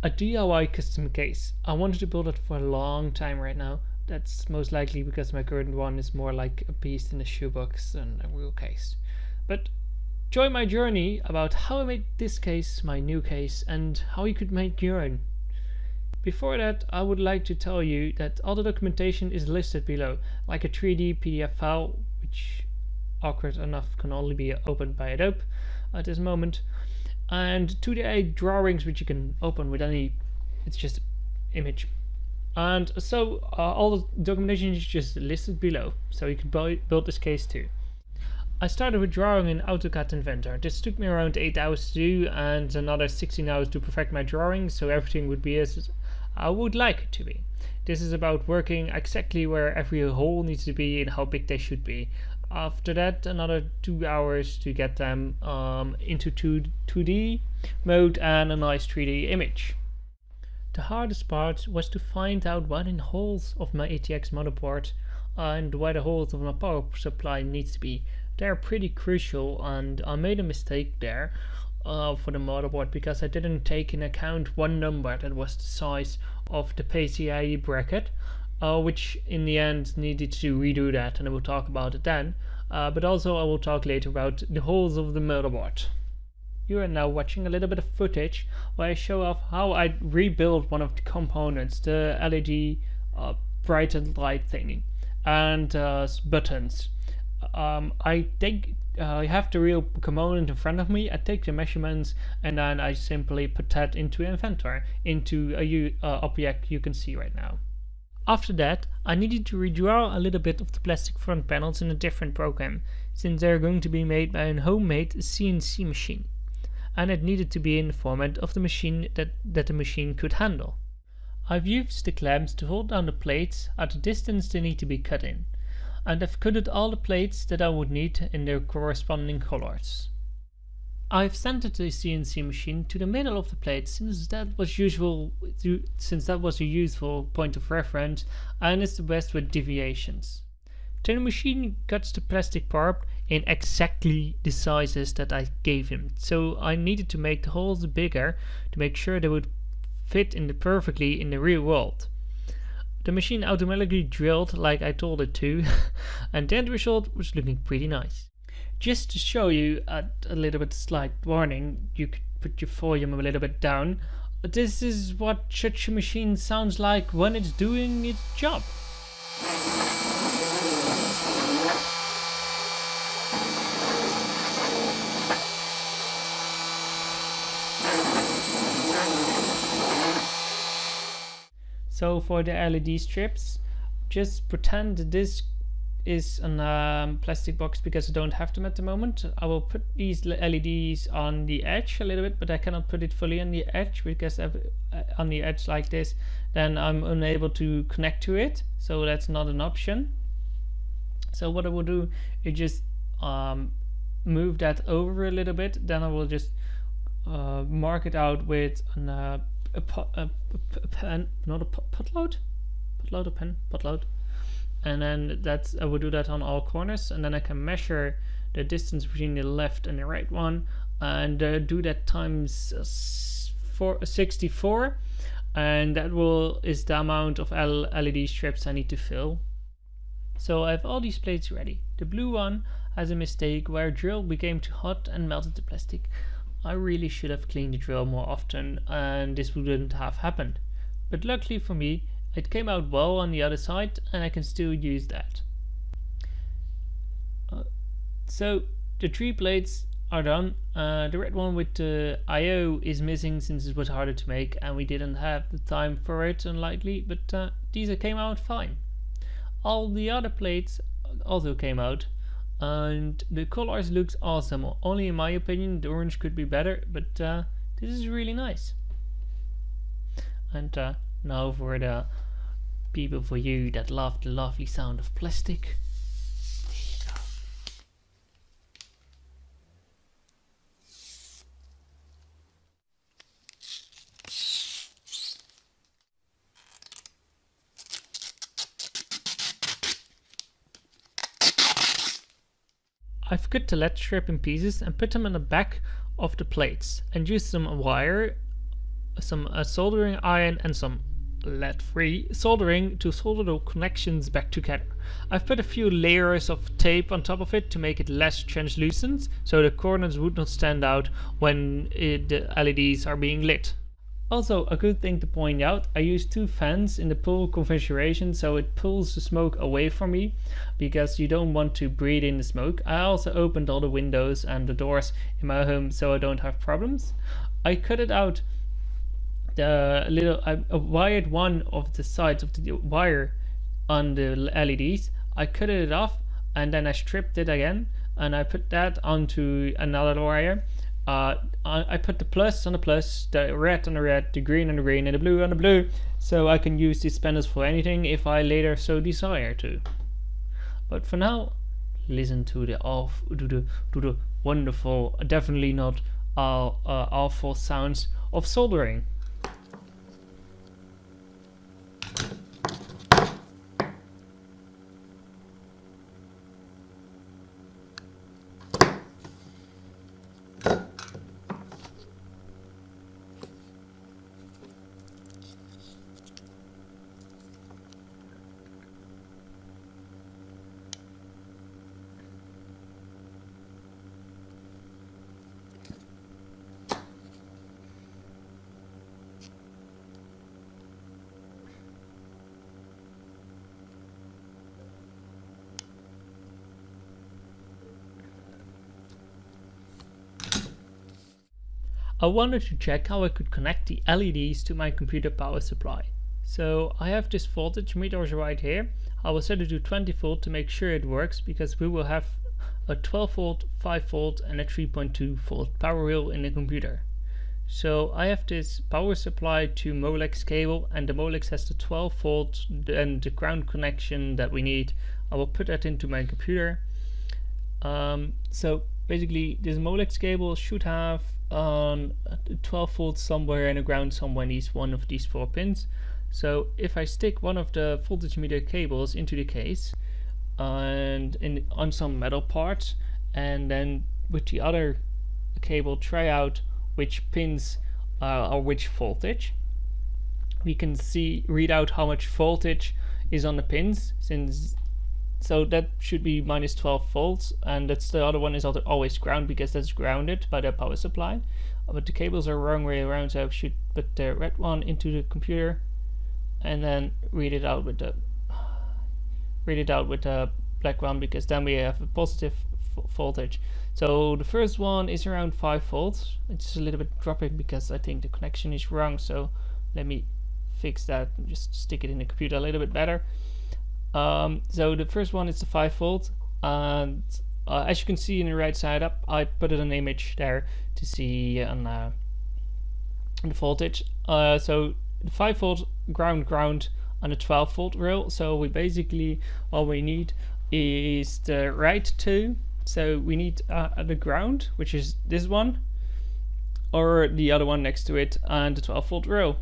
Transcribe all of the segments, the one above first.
A DIY custom case. I wanted to build it for a long time right now. That's most likely because my current one is more like a beast in a shoebox than a real case. But join my journey about how I made this case my new case and how you could make your own. Before that, I would like to tell you that all the documentation is listed below, like a 3D PDF file, which awkward enough can only be opened by Adobe at this moment, and 2D drawings which you can open with any, it's just image. And so all the documentation is just listed below, so you can build this case too. I started with drawing in AutoCAD Inventor. This took me around 8 hours to do and another 16 hours to perfect my drawing, so everything would be as I would like it to be. This is about working exactly where every hole needs to be and how big they should be. After that, another 2 hours to get them into 2D mode and a nice 3D image. The hardest part was to find out what in holes of my ATX motherboard and where the holes of my power supply needs to be. They're pretty crucial, and I made a mistake there for the motherboard because I didn't take into account one number that was the size of the PCIe bracket, which in the end needed to redo that, and I will talk about it then. But also I will talk later about the holes of the motherboard. You are now watching a little bit of footage where I show off how I rebuilt one of the components, the LED bright and light thingy, and buttons. I have the real component in front of me, I take the measurements, and then I simply put that into Inventor, into a object you can see right now. After that, I needed to redraw a little bit of the plastic front panels in a different program, since they're going to be made by a homemade CNC machine, and it needed to be in the format of the machine that the machine could handle. I've used the clamps to hold down the plates at the distance they need to be cut in, and I've cutted all the plates that I would need in their corresponding colors. I've centered the CNC machine to the middle of the plate since that was a useful point of reference and is the best with deviations. Then the machine cuts the plastic part in exactly the sizes that I gave him, so I needed to make the holes bigger to make sure they would fit perfectly in the real world. The machine automatically drilled like I told it to, and the end result was looking pretty nice. Just to show you a little bit slight warning, you could put your volume a little bit down. This is what such a machine sounds like when it's doing its job. So for the LED strips, just pretend that this is a plastic box because I don't have them at the moment. I will put these LEDs on the edge a little bit, but I cannot put it fully on the edge because on the edge like this, then I'm unable to connect to it, so that's not an option. So what I will do is just move that over a little bit, then I will just mark it out with a pen, not a potload, and then I will do that on all corners, and then I can measure the distance between the left and the right one, and do that times 64, and that is the amount of LED strips I need to fill. So I have all these plates ready. The blue one has a mistake where a drill became too hot and melted the plastic. I really should have cleaned the drill more often and this wouldn't have happened, but luckily for me it came out well on the other side and I can still use that. So the 3 plates are done. The red one with the IO is missing since it was harder to make and we didn't have the time for it, unlikely, but these came out fine. All the other plates also came out and the colors looks awesome. Only in my opinion the orange could be better, but this is really nice. And now for the people for you that love the lovely sound of plastic. There you go. I've cut the LED strip in pieces and put them on the back of the plates and used some wire some soldering iron and some lead-free soldering to solder the connections back together. I've put a few layers of tape on top of it to make it less translucent, so the corners would not stand out when the LEDs are being lit. Also, a good thing to point out, I use 2 fans in the pull configuration, so it pulls the smoke away from me, because you don't want to breathe in the smoke. I also opened all the windows and the doors in my home so I don't have problems. I cut it out I wired one of the sides of the wire on the LEDs. I cut it off and then I stripped it again and I put that onto another wire. I put the plus on the plus, the red on the red, the green on the green, and the blue on the blue, so I can use these panels for anything if I later so desire to. But for now, listen to the wonderful, definitely not awful sounds of soldering. I wanted to check how I could connect the LEDs to my computer power supply. So I have this voltage meter right here. I will set it to 20 volt to make sure it works, because we will have a 12 volt, 5 volt and a 3.2 volt power rail in the computer. So I have this power supply to Molex cable, and the Molex has the 12 volt and the ground connection that we need. I will put that into my computer. So basically this Molex cable should have 12 volts somewhere and a ground somewhere in one of these 4 pins. So if I stick one of the voltage meter cables into the case and on some metal parts, and then with the other cable try out which pins or which voltage, we can read out how much voltage is on the pins, so that should be minus 12 volts, and that's the other one is always ground because that's grounded by the power supply. But the cables are wrong way around, so I should put the red one into the computer and then read it out with the black one, because then we have a positive voltage. So the first one is around 5 volts. It's a little bit dropping because I think the connection is wrong, so let me fix that and just stick it in the computer a little bit better. So the first one is the 5 volt, and as you can see in the right side up, I put an image there to see the voltage. So the 5 volt ground on a 12 volt rail. So we basically, all we need is the right 2. So we need the ground, which is this one, or the other one next to it, and the 12 volt rail.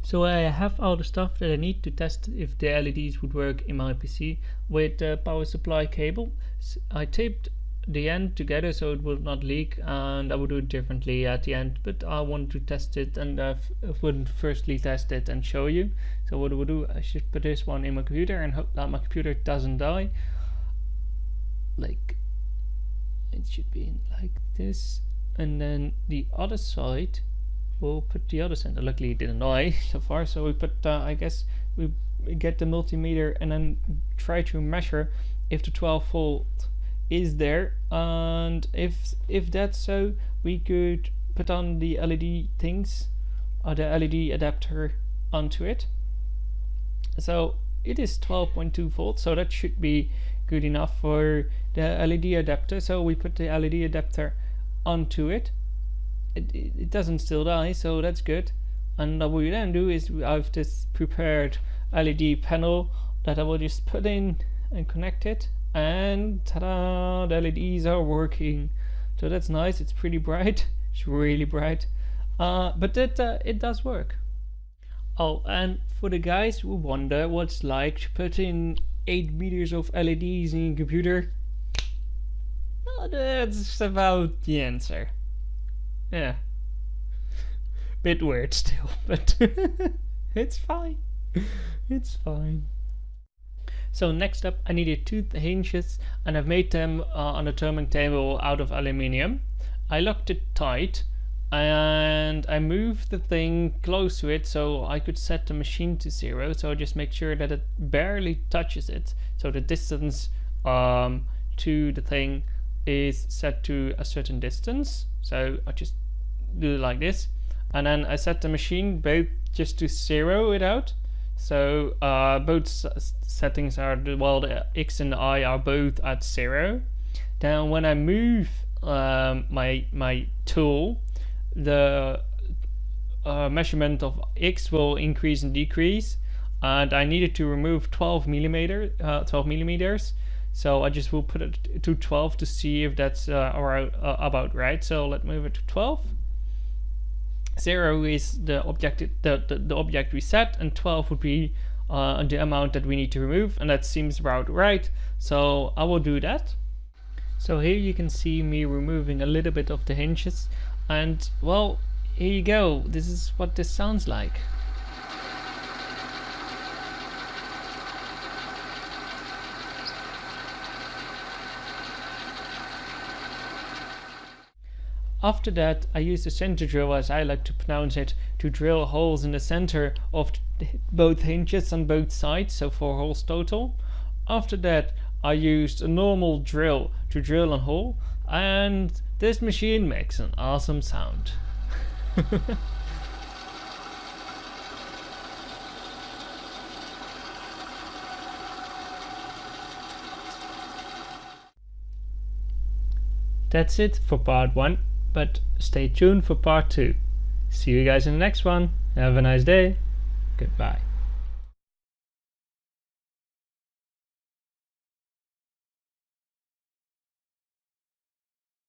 So I have all the stuff that I need to test if the LEDs would work in my PC with the power supply cable. I taped the end together so it will not leak, and I will do it differently at the end, but I want to test it, and I wouldn't firstly test it and show you. So what I will do, I should put this one in my computer and hope that my computer doesn't die. Like, it should be like this, and then the other side we'll put the other center. Luckily it didn't die so far, so we put I guess we get the multimeter and then try to measure if the 12 volt is there, and if that's so, we could put on the LED things or the LED adapter onto it. So it is 12.2 volts, so that should be good enough for the LED adapter. So we put the LED adapter onto it. It doesn't still die, so that's good. And what we then do is I've just prepared LED panel that I will just put in and connect it, and ta-da, the LEDs are working. So that's nice. It's pretty bright. It's really bright, but it does work. Oh, and for the guys who wonder what it's like to put in 8 meters of LEDs in your computer, that's about the answer. Yeah. Bit weird still, but it's fine. It's fine. So next up, I needed 2 hinges, and I've made them on a turning table out of aluminium. I locked it tight, and I moved the thing close to it so I could set the machine to 0. So just make sure that it barely touches it. So the distance to the thing is set to a certain distance. So I just do it like this, and then I set the machine both just to 0 it out. So both settings are, well, the X and the Y are both at 0. Then when I move my tool, the measurement of X will increase and decrease, and I needed to remove 12 millimeters. So I just will put it to 12 to see if that's about right. So let's move it to 12. 0 is the object the object we set, and 12 would be the amount that we need to remove, and that seems about right. So I will do that. So here you can see me removing a little bit of the hinges, and well, here you go. This is what this sounds like. After that, I used a center drill, as I like to pronounce it, to drill holes in the center of both hinges on both sides, so 4 holes total. After that, I used a normal drill to drill a hole, and this machine makes an awesome sound. That's it for part 1. But stay tuned for part 2. See you guys in the next one. Have a nice day. Goodbye.